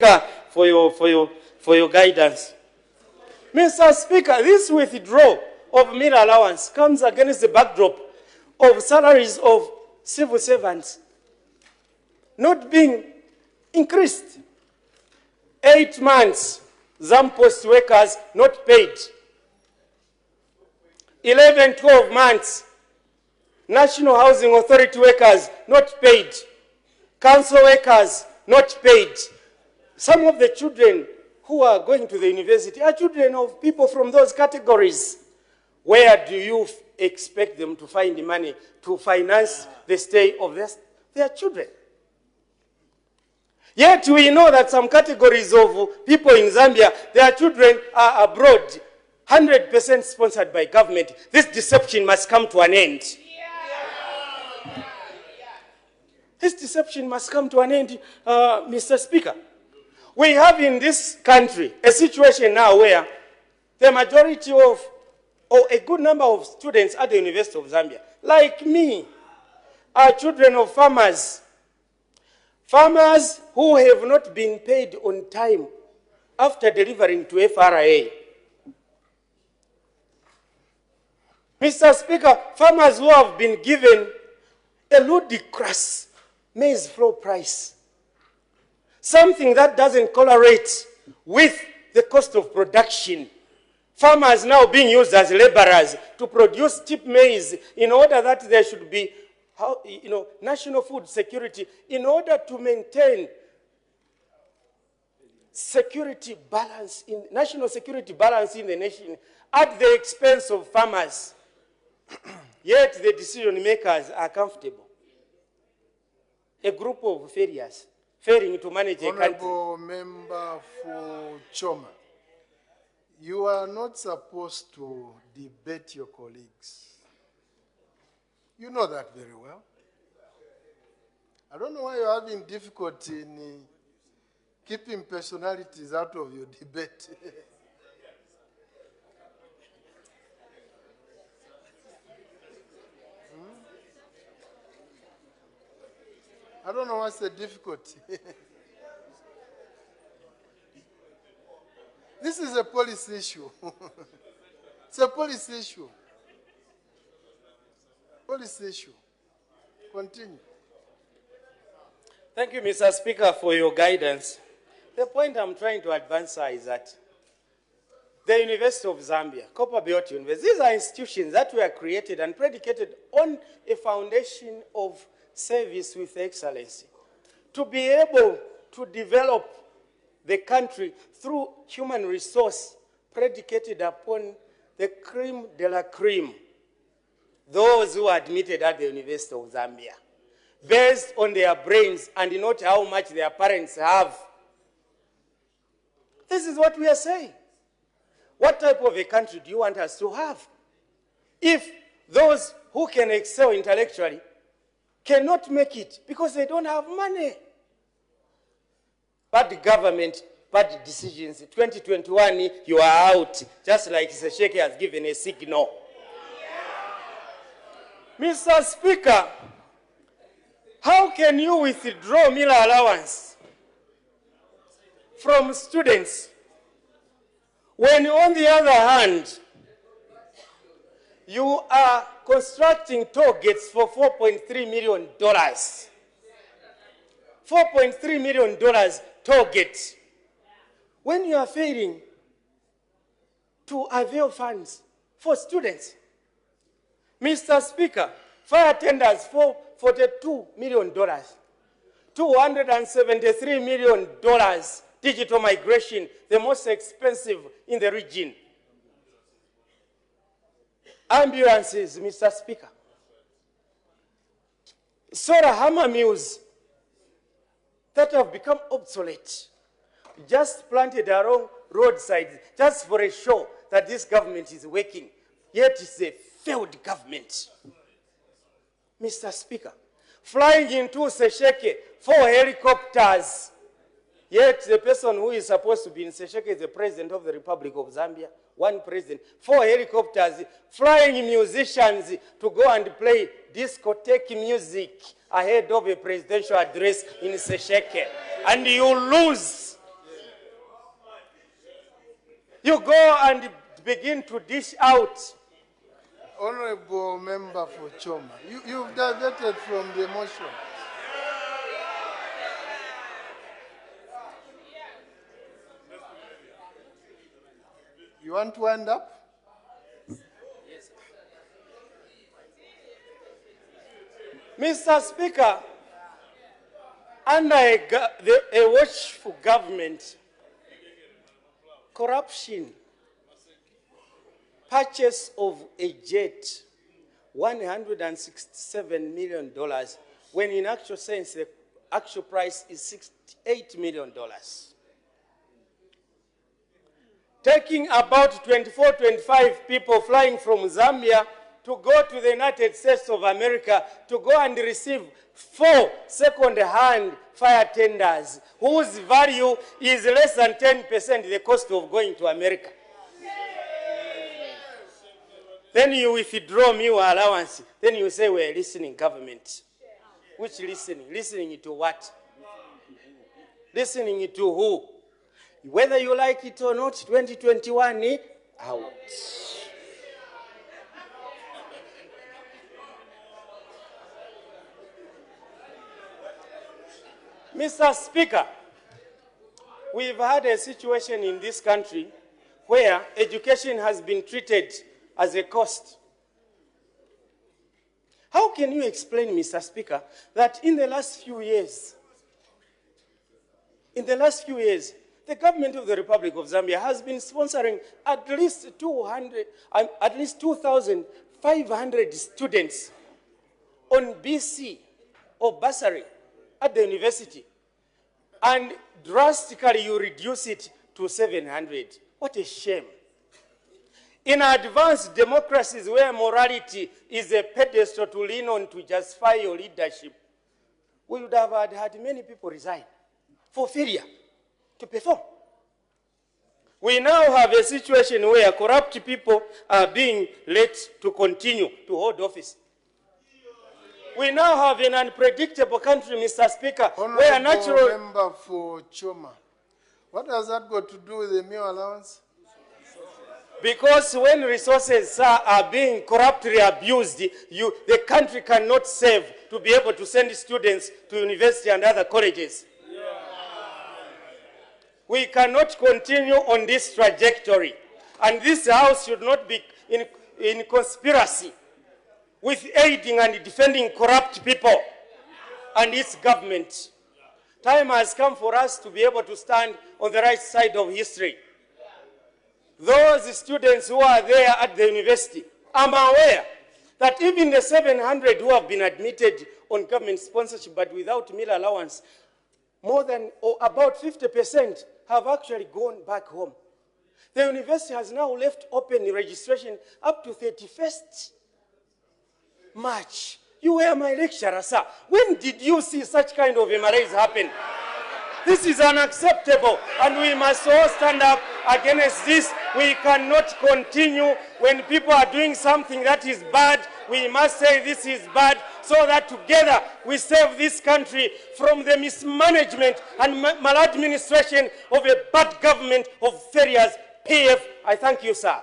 Speaker, for your guidance. Mr. Speaker, this withdrawal of meal allowance comes against the backdrop of salaries of civil servants not being increased. 8 months, ZAM post workers not paid. 11, 12 months, National Housing Authority workers not paid. Council workers not paid. Some of the children who are going to the university are children of people from those categories. Where do you expect them to find the money to finance the stay of their children? Yet we know that some categories of people in Zambia, their children are abroad, 100% sponsored by government. This deception must come to an end. This deception must come to an end, Mr. Speaker. We have in this country a situation now where the majority of, or a good number of students at the University of Zambia, like me, are children of farmers. Farmers who have not been paid on time after delivering to FRA. Mr. Speaker, farmers who have been given a ludicrous maize flour price, something that doesn't correlate with the cost of production. Farmers now being used as laborers to produce cheap maize in order that there should be national food security, in order to maintain security balance, national security balance in the nation at the expense of farmers. Yet the decision makers are comfortable. A group of failures failing to manage a country. Honorable Member for Choma, you are not supposed to debate your colleagues. You know that very well. I don't know why you're having difficulty in keeping personalities out of your debate. I don't know what's the difficulty. This is a policy issue. It's a policy issue. Policy issue. Continue. Thank you, Mr. Speaker, for your guidance. The point I'm trying to advance is that the University of Zambia, Copper Belt University, these are institutions that were created and predicated on a foundation of service with excellence. To be able to develop the country through human resource predicated upon the cream de la cream, those who are admitted at the University of Zambia, based on their brains and not how much their parents have. This is what we are saying. What type of a country do you want us to have? If those who can excel intellectually cannot make it because they don't have money. Bad government, bad decisions. 2021, you are out, just like Sesheke has given a signal. Mr. Speaker, how can you withdraw meal allowance from students when, on the other hand, you are constructing toll gates for $4.3 million? $4.3 million toll gates. When you are failing to avail funds for students. Mr. Speaker, fire tenders for $42 million. $273 million digital migration, the most expensive in the region. Ambulances, Mr. Speaker. Solar hammer mills that have become obsolete, just planted along roadsides, just for a show that this government is working, yet it's a failed government. Mr. Speaker, flying into Sesheke, 4 helicopters, yet the person who is supposed to be in Sesheke is the President of the Republic of Zambia, one president, 4 helicopters, flying musicians to go and play discotheque music ahead of a presidential address in Sesheke. And you lose You go and begin to dish out. Honorable Member for Choma, you've diverted from the motion. You want to wind up? Mr. Speaker, under a watchful government, corruption, purchase of a jet, $167 million, when in actual sense the actual price is $68 million. Taking about 24, 25 people flying from Zambia to go to the United States of America to go and receive 4 second-hand fire tenders whose value is less than 10% the cost of going to America. Then you withdraw your allowance. Then you say we're listening, government. Which listening? Listening to what? Listening to who? Whether you like it or not, 2021, out. Mr. Speaker, we've had a situation in this country where education has been treated as a cost. How can you explain, Mr. Speaker, that in the last few years, the government of the Republic of Zambia has been sponsoring at least 2,500 students on BC or bursary at the university, and drastically you reduce it to 700. What a shame. In advanced democracies where morality is a pedestal to lean on to justify your leadership, we would have had many people resign for failure to perform. We now have a situation where corrupt people are being let to continue to hold office. We now have an unpredictable country, Mr. Speaker, where natural... Member for Choma, what has that got to do with the meal allowance? Because when resources are being corruptly abused, the country cannot save to be able to send students to university and other colleges. We cannot continue on this trajectory. And this House should not be in conspiracy with aiding and defending corrupt people and its government. Time has come for us to be able to stand on the right side of history. Those students who are there at the university, I'm aware that even the 700 who have been admitted on government sponsorship but without meal allowance, more than or about 50% have actually gone back home. The university has now left open registration up to 31st March. You were my lecturer, sir. When did you see such kind of a malaise happen? This is unacceptable, and we must all stand up against this. We cannot continue when people are doing something that is bad. We must say this is bad so that together we save this country from the mismanagement and maladministration of a bad government of failures. PF, I thank you, sir.